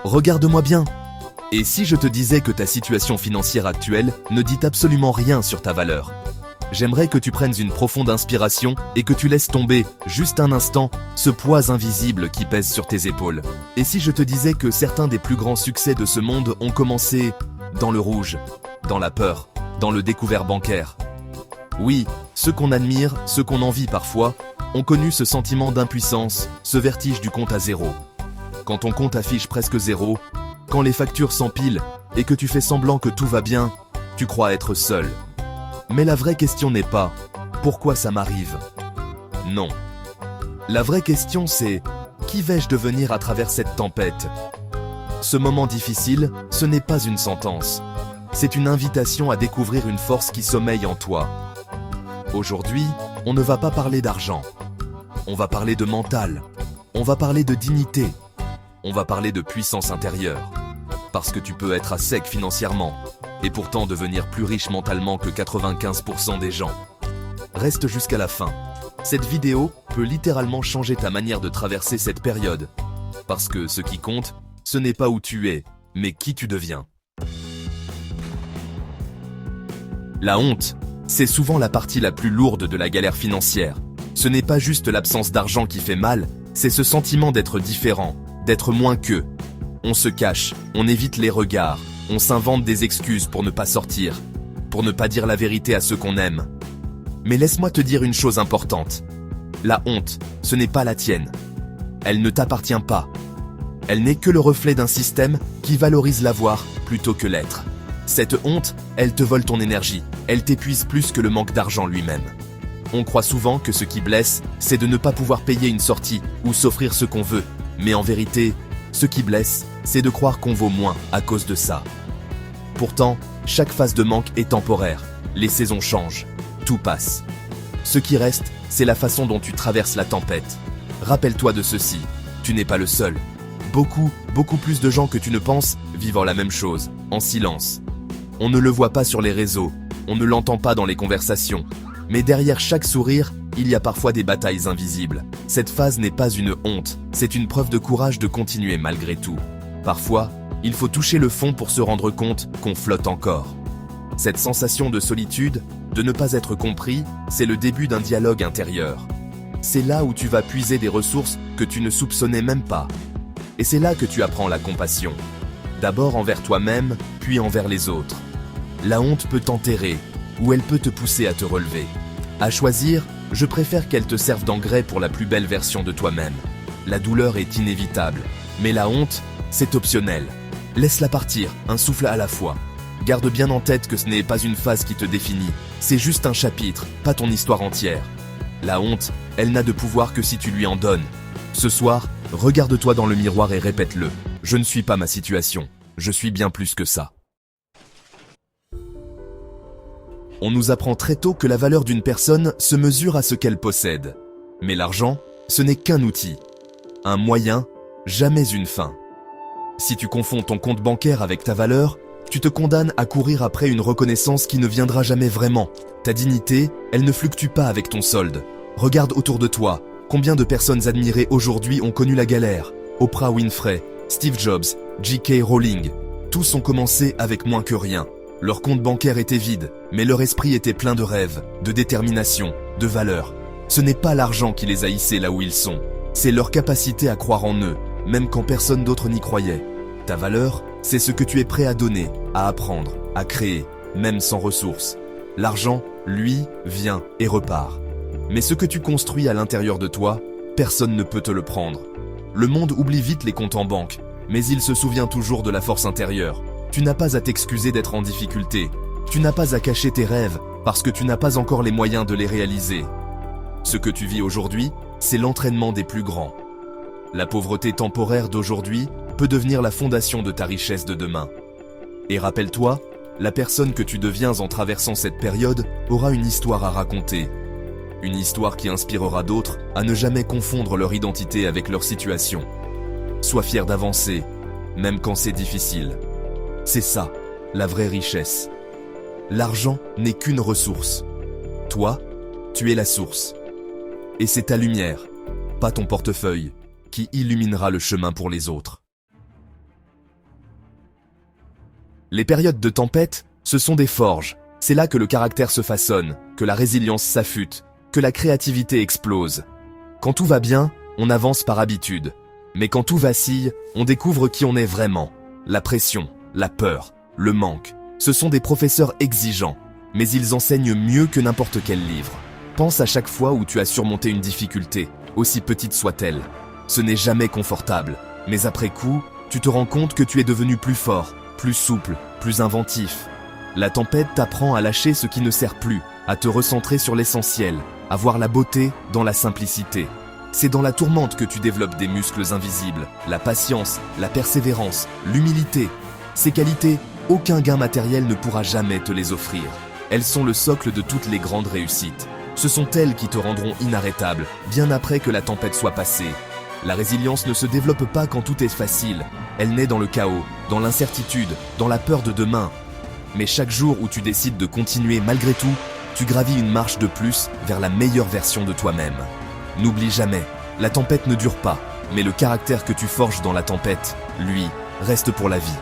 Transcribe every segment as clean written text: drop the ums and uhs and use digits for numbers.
Regarde-moi bien. Et si je te disais que ta situation financière actuelle ne dit absolument rien sur ta valeur? J'aimerais que tu prennes une profonde inspiration et que tu laisses tomber, juste un instant, ce poids invisible qui pèse sur tes épaules. Et si je te disais que certains des plus grands succès de ce monde ont commencé dans le rouge, dans la peur, dans le découvert bancaire? Oui, ceux qu'on admire, ceux qu'on envie parfois, ont connu ce sentiment d'impuissance, ce vertige du compte à zéro. Quand ton compte affiche presque zéro, quand les factures s'empilent et que tu fais semblant que tout va bien, tu crois être seul. Mais la vraie question n'est pas « Pourquoi ça m'arrive ?» Non. La vraie question c'est « Qui vais-je devenir à travers cette tempête ?» Ce moment difficile, ce n'est pas une sentence. C'est une invitation à découvrir une force qui sommeille en toi. Aujourd'hui, on ne va pas parler d'argent. On va parler de mental. On va parler de dignité. On va parler de puissance intérieure. Parce que tu peux être à sec financièrement et pourtant devenir plus riche mentalement que 95% des gens. Reste jusqu'à la fin. Cette vidéo peut littéralement changer ta manière de traverser cette période. Parce que ce qui compte, ce n'est pas où tu es, mais qui tu deviens. La honte, c'est souvent la partie la plus lourde de la galère financière. Ce n'est pas juste l'absence d'argent qui fait mal, c'est ce sentiment d'être différent, d'être moins qu'eux. On se cache, on évite les regards, on s'invente des excuses pour ne pas sortir, pour ne pas dire la vérité à ceux qu'on aime. Mais laisse-moi te dire une chose importante. La honte, ce n'est pas la tienne. Elle ne t'appartient pas. Elle n'est que le reflet d'un système qui valorise l'avoir plutôt que l'être. Cette honte, elle te vole ton énergie, elle t'épuise plus que le manque d'argent lui-même. On croit souvent que ce qui blesse, c'est de ne pas pouvoir payer une sortie ou s'offrir ce qu'on veut. Mais en vérité, ce qui blesse, c'est de croire qu'on vaut moins à cause de ça. Pourtant, chaque phase de manque est temporaire. Les saisons changent. Tout passe. Ce qui reste, c'est la façon dont tu traverses la tempête. Rappelle-toi de ceci. Tu n'es pas le seul. Beaucoup plus de gens que tu ne penses vivent la même chose, en silence. On ne le voit pas sur les réseaux, on ne l'entend pas dans les conversations. Mais derrière chaque sourire, il y a parfois des batailles invisibles. Cette phase n'est pas une honte, c'est une preuve de courage de continuer malgré tout. Parfois, il faut toucher le fond pour se rendre compte qu'on flotte encore. Cette sensation de solitude, de ne pas être compris, c'est le début d'un dialogue intérieur. C'est là où tu vas puiser des ressources que tu ne soupçonnais même pas. Et c'est là que tu apprends la compassion. D'abord envers toi-même, puis envers les autres. La honte peut t'enterrer, ou elle peut te pousser à te relever. À choisir, je préfère qu'elle te serve d'engrais pour la plus belle version de toi-même. La douleur est inévitable, mais la honte, c'est optionnel. Laisse-la partir, un souffle à la fois. Garde bien en tête que ce n'est pas une phase qui te définit, c'est juste un chapitre, pas ton histoire entière. La honte, elle n'a de pouvoir que si tu lui en donnes. Ce soir, regarde-toi dans le miroir et répète-le. Je ne suis pas ma situation, je suis bien plus que ça. On nous apprend très tôt que la valeur d'une personne se mesure à ce qu'elle possède. Mais l'argent, ce n'est qu'un outil. Un moyen, jamais une fin. Si tu confonds ton compte bancaire avec ta valeur, tu te condamnes à courir après une reconnaissance qui ne viendra jamais vraiment. Ta dignité, elle ne fluctue pas avec ton solde. Regarde autour de toi, combien de personnes admirées aujourd'hui ont connu la galère? Oprah Winfrey, Steve Jobs, J.K. Rowling, tous ont commencé avec moins que rien. Leur compte bancaire était vide, mais leur esprit était plein de rêves, de détermination, de valeurs. Ce n'est pas l'argent qui les a hissés là où ils sont, c'est leur capacité à croire en eux, même quand personne d'autre n'y croyait. Ta valeur, c'est ce que tu es prêt à donner, à apprendre, à créer, même sans ressources. L'argent, lui, vient et repart. Mais ce que tu construis à l'intérieur de toi, personne ne peut te le prendre. Le monde oublie vite les comptes en banque, mais il se souvient toujours de la force intérieure. Tu n'as pas à t'excuser d'être en difficulté. Tu n'as pas à cacher tes rêves, parce que tu n'as pas encore les moyens de les réaliser. Ce que tu vis aujourd'hui, c'est l'entraînement des plus grands. La pauvreté temporaire d'aujourd'hui peut devenir la fondation de ta richesse de demain. Et rappelle-toi, la personne que tu deviens en traversant cette période aura une histoire à raconter. Une histoire qui inspirera d'autres à ne jamais confondre leur identité avec leur situation. Sois fier d'avancer, même quand c'est difficile. C'est ça, la vraie richesse. L'argent n'est qu'une ressource. Toi, tu es la source. Et c'est ta lumière, pas ton portefeuille, qui illuminera le chemin pour les autres. Les périodes de tempête, ce sont des forges. C'est là que le caractère se façonne, que la résilience s'affûte, que la créativité explose. Quand tout va bien, on avance par habitude. Mais quand tout vacille, on découvre qui on est vraiment. La pression, la peur, le manque, ce sont des professeurs exigeants, mais ils enseignent mieux que n'importe quel livre. Pense à chaque fois où tu as surmonté une difficulté, aussi petite soit-elle. Ce n'est jamais confortable, mais après coup, tu te rends compte que tu es devenu plus fort, plus souple, plus inventif. La tempête t'apprend à lâcher ce qui ne sert plus, à te recentrer sur l'essentiel, à voir la beauté dans la simplicité. C'est dans la tourmente que tu développes des muscles invisibles, la patience, la persévérance, l'humilité. Ces qualités, aucun gain matériel ne pourra jamais te les offrir. Elles sont le socle de toutes les grandes réussites. Ce sont elles qui te rendront inarrêtable, bien après que la tempête soit passée. La résilience ne se développe pas quand tout est facile. Elle naît dans le chaos, dans l'incertitude, dans la peur de demain. Mais chaque jour où tu décides de continuer malgré tout, tu gravis une marche de plus vers la meilleure version de toi-même. N'oublie jamais, la tempête ne dure pas, mais le caractère que tu forges dans la tempête, lui, reste pour la vie.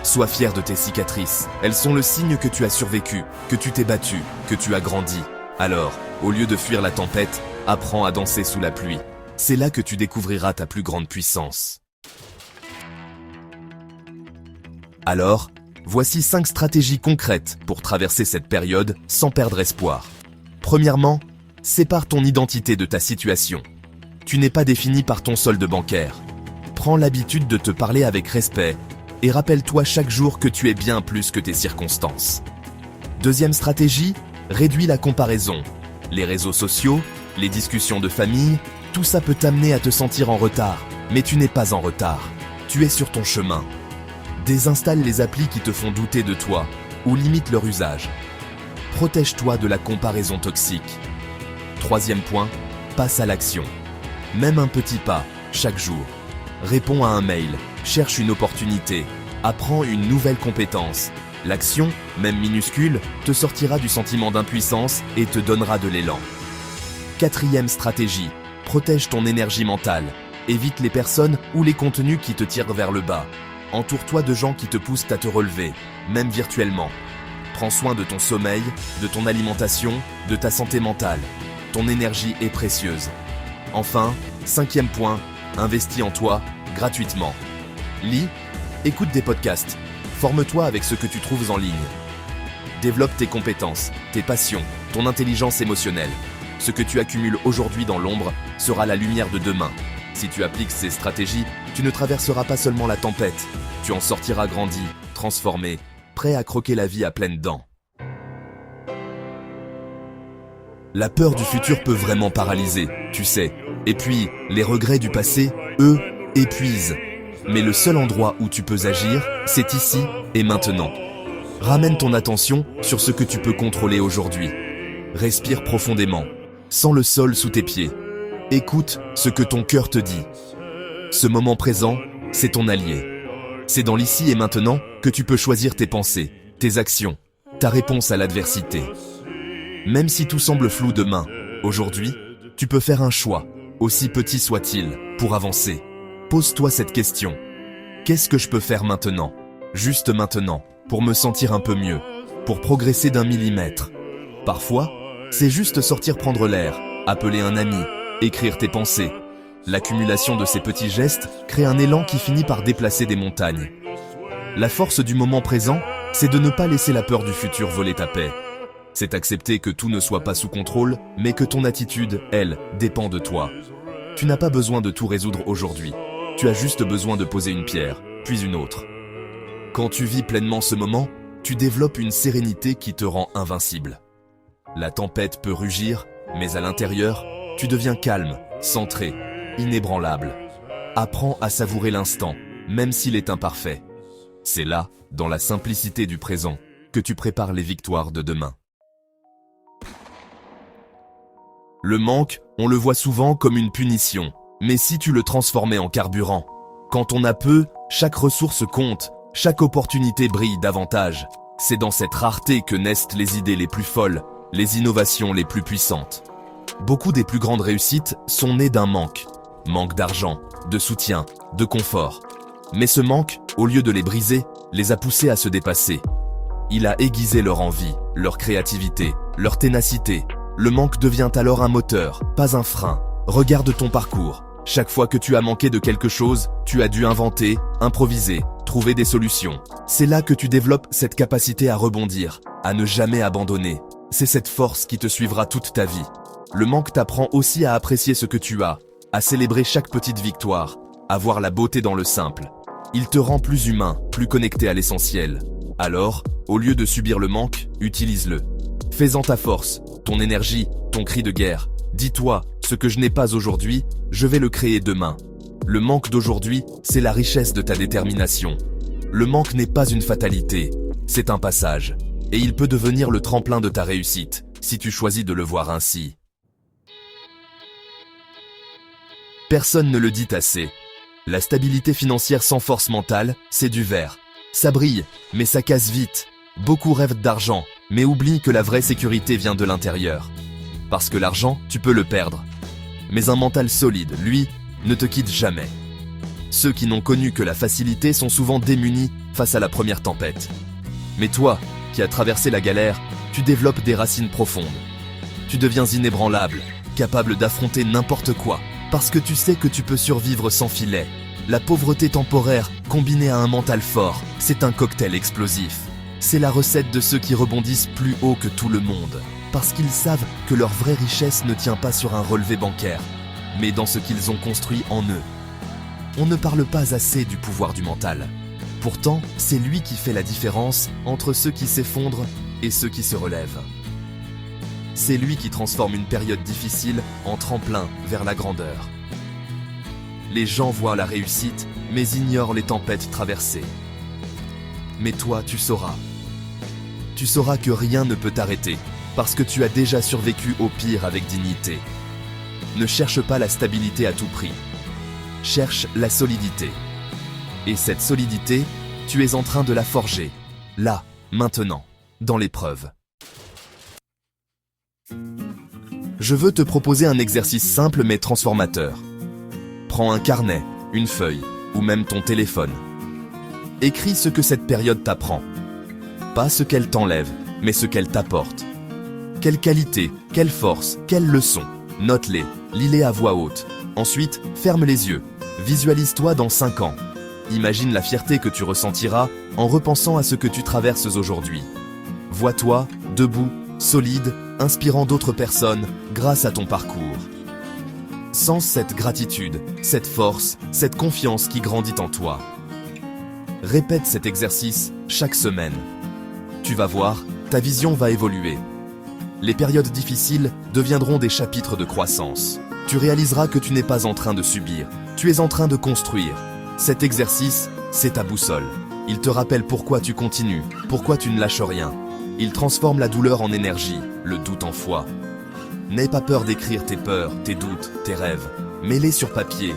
Sois fier de tes cicatrices, elles sont le signe que tu as survécu, que tu t'es battu, que tu as grandi. Alors, au lieu de fuir la tempête, apprends à danser sous la pluie. C'est là que tu découvriras ta plus grande puissance. Alors, voici 5 stratégies concrètes pour traverser cette période sans perdre espoir. Premièrement, sépare ton identité de ta situation. Tu n'es pas défini par ton solde bancaire. Prends l'habitude de te parler avec respect et rappelle-toi chaque jour que tu es bien plus que tes circonstances. Deuxième stratégie, réduis la comparaison. Les réseaux sociaux, les discussions de famille, tout ça peut t'amener à te sentir en retard, mais tu n'es pas en retard. Tu es sur ton chemin. Désinstalle les applis qui te font douter de toi ou limite leur usage. Protège-toi de la comparaison toxique. Troisième point, passe à l'action. Même un petit pas, chaque jour. Réponds à un mail, cherche une opportunité, apprends une nouvelle compétence. L'action, même minuscule, te sortira du sentiment d'impuissance et te donnera de l'élan. Quatrième stratégie, protège ton énergie mentale. Évite les personnes ou les contenus qui te tirent vers le bas. Entoure-toi de gens qui te poussent à te relever, même virtuellement. Prends soin de ton sommeil, de ton alimentation, de ta santé mentale. Ton énergie est précieuse. Enfin, cinquième point, investis en toi, gratuitement. Lis, écoute des podcasts, forme-toi avec ce que tu trouves en ligne. Développe tes compétences, tes passions, ton intelligence émotionnelle. Ce que tu accumules aujourd'hui dans l'ombre sera la lumière de demain. Si tu appliques ces stratégies, tu ne traverseras pas seulement la tempête, tu en sortiras grandi, transformé, prêt à croquer la vie à pleines dents. La peur du futur peut vraiment paralyser, tu sais. Et puis, les regrets du passé, eux, épuisent. Mais le seul endroit où tu peux agir, c'est ici et maintenant. Ramène ton attention sur ce que tu peux contrôler aujourd'hui. Respire profondément, sens le sol sous tes pieds. Écoute ce que ton cœur te dit. Ce moment présent, c'est ton allié. C'est dans l'ici et maintenant que tu peux choisir tes pensées, tes actions, ta réponse à l'adversité. Même si tout semble flou demain, aujourd'hui, tu peux faire un choix, aussi petit soit-il, pour avancer. Pose-toi cette question. Qu'est-ce que je peux faire maintenant, juste maintenant, pour me sentir un peu mieux, pour progresser d'1 millimètre? Parfois, c'est juste sortir prendre l'air, appeler un ami, écrire tes pensées. L'accumulation de ces petits gestes crée un élan qui finit par déplacer des montagnes. La force du moment présent, c'est de ne pas laisser la peur du futur voler ta paix. C'est accepter que tout ne soit pas sous contrôle, mais que ton attitude, elle, dépend de toi. Tu n'as pas besoin de tout résoudre aujourd'hui. Tu as juste besoin de poser une pierre, puis une autre. Quand tu vis pleinement ce moment, tu développes une sérénité qui te rend invincible. La tempête peut rugir, mais à l'intérieur, tu deviens calme, centré, inébranlable. Apprends à savourer l'instant, même s'il est imparfait. C'est là, dans la simplicité du présent, que tu prépares les victoires de demain. Le manque, on le voit souvent comme une punition. Mais si tu le transformais en carburant, quand on a peu, chaque ressource compte, chaque opportunité brille davantage. C'est dans cette rareté que naissent les idées les plus folles, les innovations les plus puissantes. Beaucoup des plus grandes réussites sont nées d'un manque. Manque d'argent, de soutien, de confort. Mais ce manque, au lieu de les briser, les a poussés à se dépasser. Il a aiguisé leur envie, leur créativité, leur ténacité. Le manque devient alors un moteur, pas un frein. Regarde ton parcours. Chaque fois que tu as manqué de quelque chose, tu as dû inventer, improviser, trouver des solutions. C'est là que tu développes cette capacité à rebondir, à ne jamais abandonner. C'est cette force qui te suivra toute ta vie. Le manque t'apprend aussi à apprécier ce que tu as, à célébrer chaque petite victoire, à voir la beauté dans le simple. Il te rend plus humain, plus connecté à l'essentiel. Alors, au lieu de subir le manque, utilise-le. Fais-en ta force, ton énergie, ton cri de guerre. Dis-toi, ce que je n'ai pas aujourd'hui, je vais le créer demain. Le manque d'aujourd'hui, c'est la richesse de ta détermination. Le manque n'est pas une fatalité, c'est un passage. Et il peut devenir le tremplin de ta réussite, si tu choisis de le voir ainsi. Personne ne le dit assez. La stabilité financière sans force mentale, c'est du verre. Ça brille, mais ça casse vite. Beaucoup rêvent d'argent, mais oublient que la vraie sécurité vient de l'intérieur. Parce que l'argent, tu peux le perdre. Mais un mental solide, lui, ne te quitte jamais. Ceux qui n'ont connu que la facilité sont souvent démunis face à la première tempête. Mais toi, qui as traversé la galère, tu développes des racines profondes. Tu deviens inébranlable, capable d'affronter n'importe quoi, parce que tu sais que tu peux survivre sans filet. La pauvreté temporaire, combinée à un mental fort, c'est un cocktail explosif. C'est la recette de ceux qui rebondissent plus haut que tout le monde, parce qu'ils savent que leur vraie richesse ne tient pas sur un relevé bancaire, mais dans ce qu'ils ont construit en eux. On ne parle pas assez du pouvoir du mental. Pourtant, c'est lui qui fait la différence entre ceux qui s'effondrent et ceux qui se relèvent. C'est lui qui transforme une période difficile en tremplin vers la grandeur. Les gens voient la réussite, mais ignorent les tempêtes traversées. Mais toi, tu sauras. Tu sauras que rien ne peut t'arrêter, parce que tu as déjà survécu au pire avec dignité. Ne cherche pas la stabilité à tout prix. Cherche la solidité. Et cette solidité, tu es en train de la forger, là, maintenant, dans l'épreuve. Je veux te proposer un exercice simple mais transformateur. Prends un carnet, une feuille, ou même ton téléphone. Écris ce que cette période t'apprend. Pas ce qu'elle t'enlève, mais ce qu'elle t'apporte. Quelle qualité, quelle force, quelle leçon. Note-les, lis-les à voix haute. Ensuite, ferme les yeux. Visualise-toi dans 5 ans. Imagine la fierté que tu ressentiras en repensant à ce que tu traverses aujourd'hui. Vois-toi, debout, solide, inspirant d'autres personnes grâce à ton parcours. Sens cette gratitude, cette force, cette confiance qui grandit en toi. Répète cet exercice chaque semaine. Tu vas voir, ta vision va évoluer. Les périodes difficiles deviendront des chapitres de croissance. Tu réaliseras que tu n'es pas en train de subir, tu es en train de construire. Cet exercice, c'est ta boussole. Il te rappelle pourquoi tu continues, pourquoi tu ne lâches rien. Il transforme la douleur en énergie, le doute en foi. N'aie pas peur d'écrire tes peurs, tes doutes, tes rêves. Mets-les sur papier.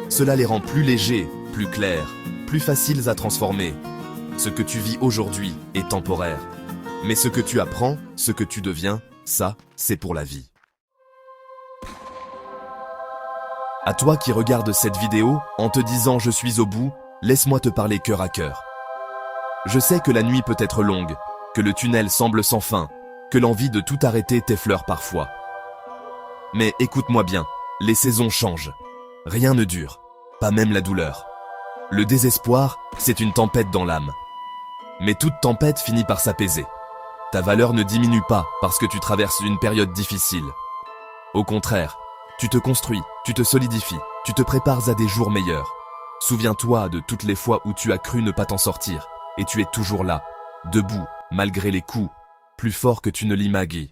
Cela les rend plus légers, plus clairs, plus faciles à transformer. Ce que tu vis aujourd'hui est temporaire. Mais ce que tu apprends, ce que tu deviens, ça, c'est pour la vie. À toi qui regardes cette vidéo, en te disant « je suis au bout », laisse-moi te parler cœur à cœur. Je sais que la nuit peut être longue, que le tunnel semble sans fin, que l'envie de tout arrêter t'effleure parfois. Mais écoute-moi bien, les saisons changent. Rien ne dure, pas même la douleur. Le désespoir, c'est une tempête dans l'âme. Mais toute tempête finit par s'apaiser. Ta valeur ne diminue pas parce que tu traverses une période difficile. Au contraire, tu te construis, tu te solidifies, tu te prépares à des jours meilleurs. Souviens-toi de toutes les fois où tu as cru ne pas t'en sortir, et tu es toujours là, debout, malgré les coups, plus fort que tu ne l'imagues.